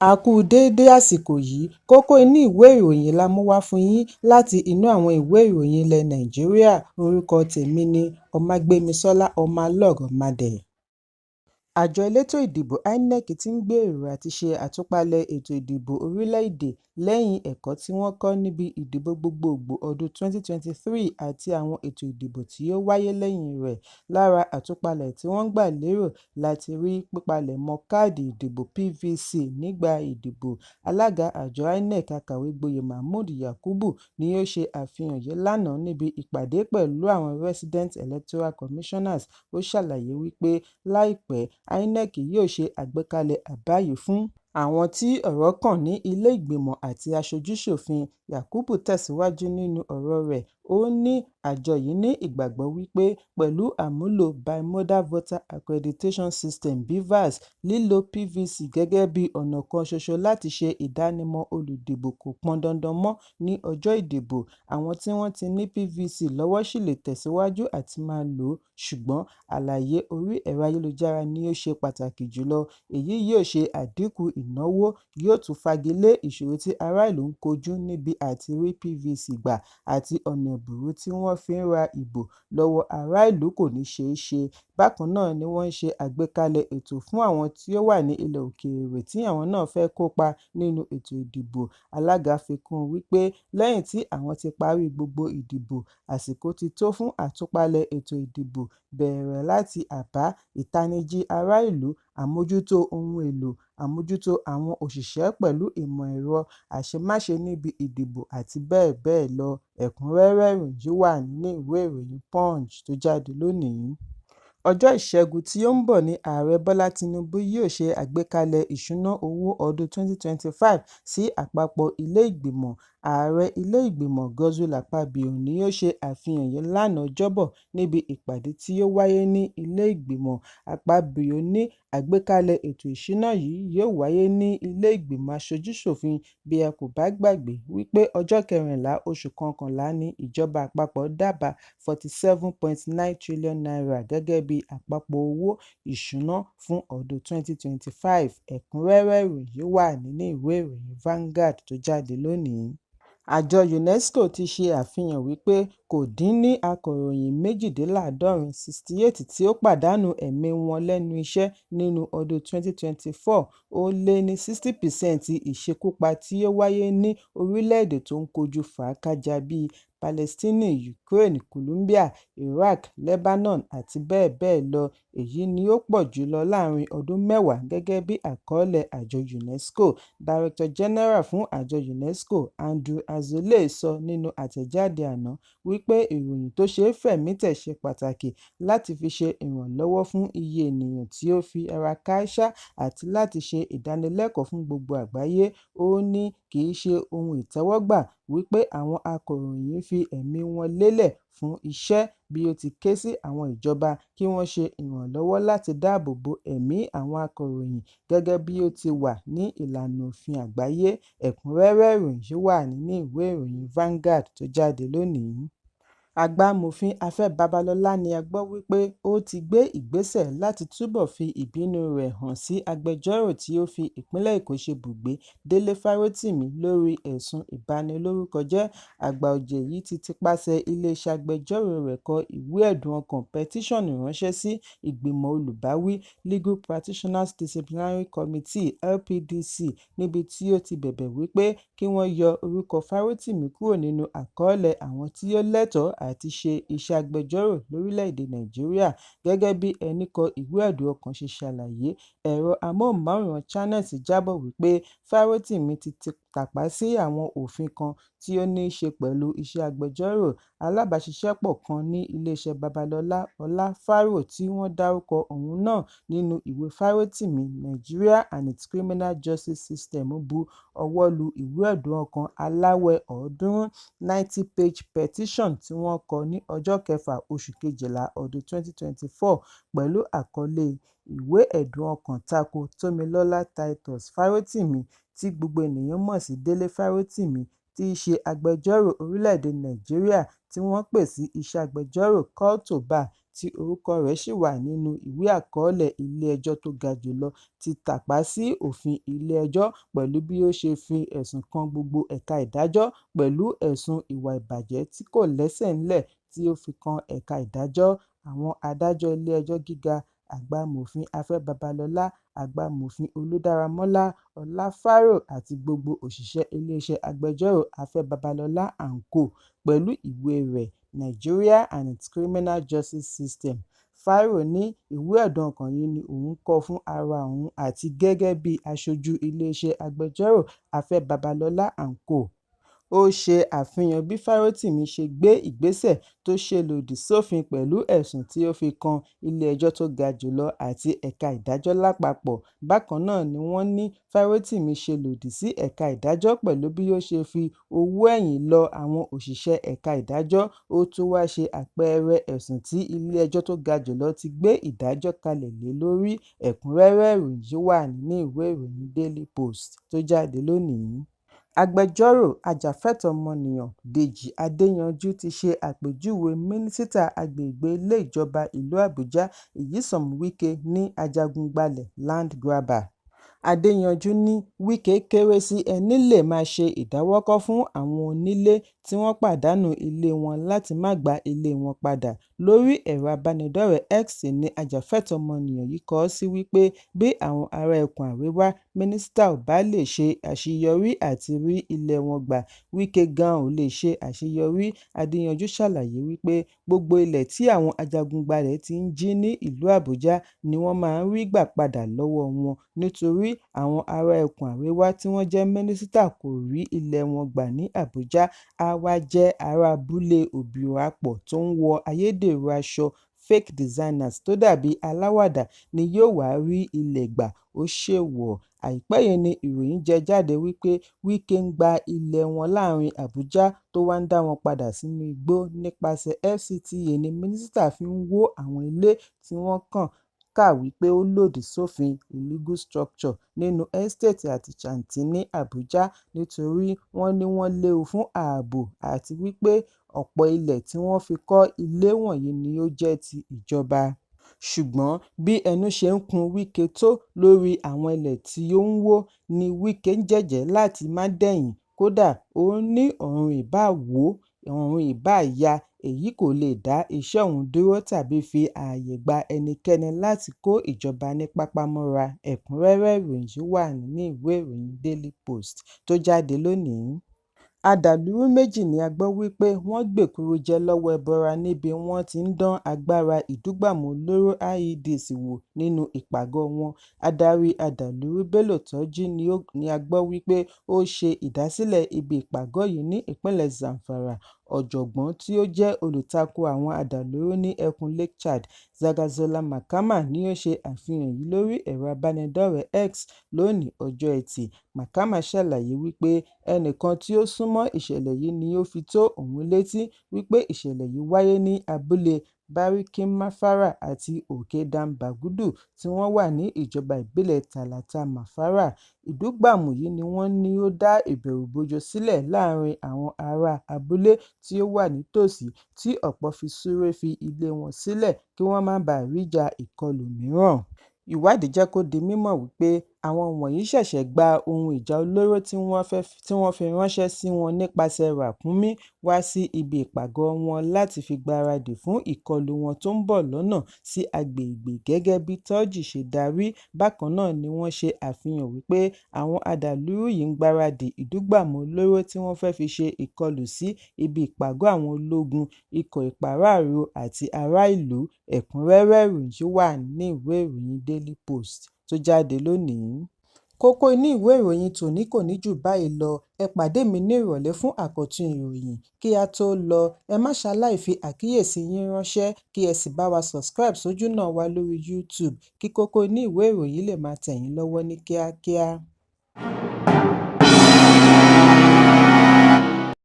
A kú déédé àsìkò yìí, kókó inú ìwé ìròyìn la mú wá fún yín láti inú àwọn ìwé ìròyìn ilẹ̀ Nàìjíríà. Orúkọ tèmi ni Ọmágbémisọ́lá Ọmọlọ́rọ̀mọdẹ̀. Àjọ elétò ìdìbò INEC ti ń gbèrò àti ṣe àtúpalẹ̀ ètò ìdìbò orílẹ̀-èdè lẹ́yìn ẹ̀kọ́ tí wọ́n kọ́ níbi ìdìbò gbogbogbò ọdún 2023 àti àwọn ètò ìdìbò tí ó wáyé lẹ́yìn rẹ̀. Lára àtúpalẹ̀ tí wọ́n gbà lérò láti rí pípalẹ̀mọ́ káàdì ìdìbò PVC nígbà ìdìbò. Alága àjọ INEC Akàwé-gboyè Mahmood Yakubu ni ó ṣe àfihàn yìí lánàá níbi ìpàdé pẹ̀lú àwọn Resident Electoral Commissioners. Ó ṣàlàyé wípé láìpẹ́ INEC yóò ṣe àgbékalẹ̀ àbá yìí fún àwọn tí ọ̀rọ̀ kàn ní ilé ìgbìmọ̀ àti aṣojú-ṣòfin. Yakubu tẹ̀síwájú nínú ọ̀rọ̀ rẹ̀, ó ní àjọ yìí ní ìgbàgbọ́ wípé pẹ̀lú àmúlò Bimodal Voter Accreditation System (BVAS), lílo PVC gẹ́gẹ́ bí ọ̀nà kan ṣoṣo láti ṣe ìdánimọ̀ olùdìbò kò pọn dandan mọ́ ní ọjọ́ ìdìbò. Àwọn tí wọ́n ti ní PVC lọ́wọ́ ṣì lè tẹ̀síwájú àti máa lò ó, ṣùgbọ́n àlàyé orí ẹ̀rọ ayélujára ni ó ṣe pàtàkì jùlọ. Èyí yóò ṣe àdínkù ìnáwó, yóò tún fagilé ìṣòro tí ará ìlú ń kojú níbi àti rí PVC gbà, àti ọ̀nà ẹ̀bùrú tí wọ́n fi ń ra ìbò lọ́wọ́ ará ìlú kò ní ṣeé ṣe. Bákan náà ni wọ́n ń ṣe àgbékalẹ̀ ètò fún àwọn tí ó wà ní ilẹ̀ òkèèrè tí àwọn náà fẹ́ kópa nínú ètò ìdìbò. Alága fi kún un wípé lẹ́yìn tí àwọn ti parí gbogbo ìdìbò, àsìkò ti tó fún àtúpalẹ̀ ètò ìdìbò, bẹ̀rẹ̀ láti àbá, ìtanijí ará ìlú, àmójútó ohun èlò, àmójútó àwọn òṣìṣẹ́ pẹ̀lú ìmọ̀ ẹ̀rọ, àṣemáṣe níbi ìdìbò àti bẹ́ẹ̀ bẹ́ẹ̀ lọ. Ẹ̀kúnrẹ́rẹ́ ìròyìn wà nínú ìwé ìròyìn Punch tó jáde lónìí. Ọjọ́ Ìṣẹ́gun tí ó ń bọ̀ ní Ààrẹ Bọ́lá Tinubu yóò ṣe àgbékalẹ̀ ìṣúná owó ọdún 2025 sí àpapọ̀ ilé ìgbìmọ̀. Ààrẹ ilé ìgbìmọ̀ Godswill Akpabio ni ó ṣe àfihàn yìí lánàá Ọjọ́bọ̀ níbi ìpàdé tí ó wáyé ní ilé ìgbìmọ̀. Akpabio ní àgbékalẹ̀ ètò ìṣúná yìí yóò wáyé ní ilé ìgbìmọ̀ aṣojú-ṣòfin. Bí ẹ kò bá gbàgbé wípé ọjọ́ 14 oṣù kọkànlá ni ìjọba àpapọ̀ dábàá 47.9 trillion naira gẹ́gẹ́ bí àpapọ̀ owó ìṣúná fún ọdún 2025. Ẹ̀kúnrẹ́rẹ́ ìròyìn wà nínú ìwé ìròyìn Vanguard tó jáde lónìí. Àjọ UNESCO ti ṣe àfihàn wípé kò dín ní akọ̀ròyìn 68 tí ó pàdánù ẹ̀mí wọn lẹ́nu iṣẹ́ nínú ọdún 2024. Ó lé ní 60% ìṣekúpa tí ó wáyé ní orílẹ̀-èdè tó ń kojú fàákájà bíi Palestine, Ukraine, Colombia, Iraq, Lebanon àti bẹ́ẹ̀ bẹ́ẹ̀ lọ. Èyí ni ó pọ̀ jùlọ láàrin ọdún mẹ́wàá gẹ́gẹ́ bí àkọọ́lẹ̀ àjọ UNESCO. Director General fún àjọ UNESCO, Andrew Azoulay, sọ nínú àtẹ̀jáde àná wípé ìròyìn tó ṣeé fẹ̀mítẹ̀ ṣe pàtàkì láti fi ṣe ìrànlọ́wọ́ fún iye ènìyàn tí ó fi ara kááṣá àti láti ṣe ìdánilẹ́kọ̀ọ́ fún gbogbo àgbáyé. Ó ní kì í ṣe ohun ìtẹ́wọ́gbà wípé àwọn akọ̀ròyìn fi ẹ̀mí wọn lélẹ̀ fún iṣẹ́, bí ó ti ké sí àwọn ìjọba kí wọ́n ṣe ìrànlọ́wọ́ láti dáàbò bo ẹ̀mí àwọn akọ̀ròyìn gẹ́gẹ́ bí ó ti wà ní ìlànà òfin àgbáyé. Ẹ̀kúnrẹ́rẹ́ ìròyìn wà nínú ìwé ìròyìn Vanguard tó jáde lónìí. Agbámọ̀fin Afẹ́ Babalọ́lá ni a gbọ́ wípé ó ti gbé ìgbésẹ̀ láti túbọ̀ fi ìbínú rẹ̀ hàn sí agbẹjọ́rò tí ó fi ìpínlẹ̀ Èkó ṣebùgbé, Délé Fárótìmí, lórí ẹ̀sùn ìbanilórúkọjẹ́. Àgbà ọ̀jẹ̀ yìí ti tipasẹ̀ iléeṣẹ́ agbẹjọ́rò rẹ̀ kọ ìwé ẹ̀dùn ọkàn pẹtíṣọ̀nù ránṣẹ́ sí ìgbìmọ̀ olùbáwí Legal Practitioners Disciplinary Committee (LPDC), níbi tí ó ti bẹ̀bẹ̀ wípé kí wọ́n yọ orúkọ Fárótìmí kúrò nínú àkọọ́lẹ̀ àwọn tí ó lẹ́tọ̀ọ́ àti ṣe iṣẹ́ agbẹjọ́rò lórílẹ̀-èdè Nàìjíríà. Gẹ́gẹ́ bí ẹni kọ ìwé ẹ̀dùn ọkàn ṣe ṣàlàyé, ẹ̀rọ amóhùnmáwòrán Channels jábọ̀ wípé Fárótìmí ti tàpá sí àwọn òfin kan tí ó ní í ṣe pẹ̀lú iṣẹ́ agbẹjọ́rò. Alábàáṣiṣẹ́pọ̀ kan ní iléeṣẹ́ Babalọ́lá, Ọlá Fáró, tí wọ́n dárúkọ òun náà nínú ìwé Fárótìmí, Nigeria and its Criminal Justice System, bu ọwọ́ lu ìwé ẹ̀dùn ọkàn aláwẹ̀ 90-page petition tí wọ́n kọ ní ọjọ́ 6 oṣù Kejìlá ọdún 2024 pẹ̀lú àkọlé "Ìwé ẹ̀dùn ọkàn tako Tómilọ́lá Titus Fárótìmí", tí gbogbo ènìyàn mọ̀ sí Délé Fárótìmí, tí í ṣe agbẹjọ́rò orílẹ̀-èdè Nàìjíríà tí wọ́n pè sí iṣẹ́ agbẹjọ́rò, call to bar. tí orúkọ rẹ̀ ṣì wà nínú ìwé àkọọ́lẹ̀ ilé-ẹjọ́ tó ga jùlọ ti tàpá sí òfin ilé-ẹjọ́ pẹ̀lú bí ó ṣe fi ẹ̀sùn kan gbogbo ẹ̀ka ìdájọ́ pẹ̀lú ẹ̀sùn ìwà ìbàjẹ́ tí kò lẹ́sẹ̀ ńlẹ̀ tí ó fi kan ẹ̀ka ìdájọ́. Àwọn adájọ́ ilé-ẹjọ́ gíga Àgbàmọ̀fin Afẹ́ Babalọ́lá, Àgbàmọ̀fin Olúdáramọ́lá Ọláfárò àti gbogbo òṣìṣẹ́ iléeṣẹ́ agbẹjọ́rò Afẹ́ Babalọ́lá & Co. Pẹ̀lú ìwé rẹ̀ Nigeria and its Criminal Justice System. Fáróò ní ìwé ẹ̀dùn ọkàn yìí ni òun kọ fún ara òun àti gẹ́gẹ́ bí aṣojú iléeṣẹ́ agbẹjọ́rò Afẹ́ Babalọ́lá & Co. Ó ṣe àfihàn bí Fárótìmí ṣe gbé ìgbésẹ̀ tó ṣe lòdì sófin pẹ̀lú ẹ̀sùn tí ó fi kan ilé-ẹjọ́ tó ga jùlọ àti ẹ̀ka ìdájọ́ lápapọ̀. Bákan náà ni wọ́n ní Fárótìmí ṣe lòdì sí ẹ̀ka ìdájọ́ pẹ̀lú bí ó ṣe fi owó ẹ̀yìn lọ àwọn òṣìṣẹ́ ẹ̀ka ìdájọ́. Ó tún wá ṣe àpẹẹrẹ ẹ̀sùn tí ilé-ẹjọ́ tó ga jùlọ ti gbé ìdájọ́ kalẹ̀ lé lórí. Ẹ̀kúnrẹ́rẹ́ ìròyìn yìí wà nínú ìwé ìròyìn Daily Post tó jáde lónìí. Agbẹjọ́rò ajàfẹ́tọ̀ọ́ ọmọnìyàn Dèjì Adéyanjú ti ṣe àpèjúwe mínísítà agbègbè ilé ìjọba ìlú Àbújá Nyesom Wike ní ajagunbalẹ̀ land grabber. Adéyanjú ní Wike kéré sí ẹni lè máa ṣe ìdáwọ́kọ̀ fún àwọn onílé tí wọ́n pàdánù ilé wọn láti má gba ilé wọn padà. Lórí ẹ̀rọ abánidọ́rẹ̀ẹ́ X ni ajàfẹ́tọ̀ọ́ ọmọnìyàn yìí kọ sí wípé bí àwọn ará ẹkùn àríwá mínísítà ò bá lè ṣe àṣeyọrí àti rí ilé wọn gbà, Wike gan ò lè ṣe àṣeyọrí. Adéyanjú ṣàlàyé wípé gbogbo ilẹ̀ tí àwọn ajagunbalẹ̀ ti ń jí ní ìlú Àbújá ni wọ́n máa ń rí gbà padà lọ́wọ́ wọn nítorí àwọn ará ẹkùn àríwá tí wọ́n jẹ́ mínísítà kò rí ilé wọn gbà ní Àbújá. Á wá jẹ́ ará abúlé Òbíòrápọ̀ tó ń wọ ayédèrú aṣọ fake designers tó dàbí aláwàdà ni yóò wá rí ilẹ̀ gbà. Ó ṣèwọ̀. Àìpẹ́ yìí ni ìròyìn jẹ jáde wípé Wike ń gba ilẹ̀ wọn láàrin Àbújá tó wá ń dá wọn padà sínú igbó. Nípasẹ̀ FCTA ni mínísítà fi ń wó àwọn ilé tí wọ́n kà wípé ó lòdì sófin illegal structure nínú ẹ́stéètì àti Chanty ní Àbújá nítorí wọ́n ní wọ́n léwu fún ààbò àti wípé ọ̀pọ̀ ilẹ̀ tí wọ́n fi kọ́ ilé wọ̀nyí ni ó jẹ́ ti ìjọba. Ṣùgbọ́n bí ẹnu ṣe ń kun Wike tó lórí àwọn ilẹ̀ tí ó ń wó ni Wike ń jẹ́jẹ̀ẹ́ láti má dẹ̀yìn. Kódà ó ní ọ̀run ìbá wó, ọ̀run ìbá ya, èyí kò lè dá iṣẹ́ òun dúró tàbí fi ààyè gba ẹnikẹ́ni láti kó ìjọba ní pápámọ́ra. Ẹ̀kúnrẹ́rẹ́ ìròyìn yìí wà nínú ìwé ìròyìn Daily Post tó jáde lónìí. Adàlúrú méjì ni a gbọ́ wípé wọ́n gbèkuru jẹ lọ́wọ́ ẹbọra níbi wọ́n ti ń dán agbára ìdúgbàmù olóró IEDs wò nínú ìpàgọ́ wọn. Adarí Adàlúrú Bello Turji ni a gbọ́ wípé ó ṣe ìdásílẹ̀ ibi ìpàgọ́ yìí ní ìpínlẹ̀ Zamfara. Ọ̀jọ̀gbọ́n tí ó jẹ́ olùtakò àwọn Adàlúrú ní ẹkùn Lake Chad, Zagazola Mahama ni ó ṣe àfihàn yìí lórí ẹ̀rọ abánidọ́rẹ̀ẹ́ X lónìí ọjọ́ Ẹtì. Mahama ṣàlàyé wípé ẹnìkan tí ó súnmọ́ ìṣẹ̀lẹ̀ yìí ni ó fi tó òun létí wípé ìṣẹ̀lẹ̀ yìí wáyé ní abúlé Barikin Mafara àti Òkè Dambagudu tí wọ́n wà ní ìjọba ìbílẹ̀ Talata Mafara. Ìdúgbàmù yìí ni wọ́n ní ó dá ìbẹ̀rùbojo sílẹ̀ láàrin àwọn ará abúlé tí ó wà nítòsí tí ọ̀pọ̀ fi súré fi ilé wọn sílẹ̀ kí wọ́n má baà ríjà ìkọlù mìíràn. Ìwádìí jẹ́ kó di mímọ̀ wípé àwọn wọ̀nyí ṣẹ̀ṣẹ̀ gba ohun ìjà olóró tí wọ́n fi ránṣẹ́ sí wọn nípasẹ̀ ràkúnmí wá sí ibi ìpàgọ́ wọn láti fi gbáradì fún ìkọlù wọn tó ń bọ̀ lọ́nà sí agbègbè gẹ́gẹ́ bí Turji ṣe darí. Bákan náà ni wọ́n ṣe àfihàn wípé àwọn Adàlúrú yìí ń gbáradì ìdúgbàmù olóró tí wọ́n fẹ́ fi ṣe ìkọlù sí ibi ìpàgọ́ àwọn ológun, ikọ̀ ìpàráàrò àti ará ìlú. Ẹ̀kúnrẹ́rẹ́ ìròyìn yìí wà ní ìwé ìròyìn Daily Post tó jáde lónìí. Kókó inú ìwé ìròyìn tòní kò ní jù báyìí lọ. Ẹ pàdé mi ní ìrọ̀lẹ́ fún àkọ́tún ìròyìn. Kí a tó lọ, ẹ má ṣaláì fi àkíyèsí yín ránṣẹ́ kí ẹ sì bá wa subscribe sójú náà wa lórí YouTube kí kókó inú ìwé ìròyìn lè máa tẹ̀ yín lọ́wọ́ ní kíákíá.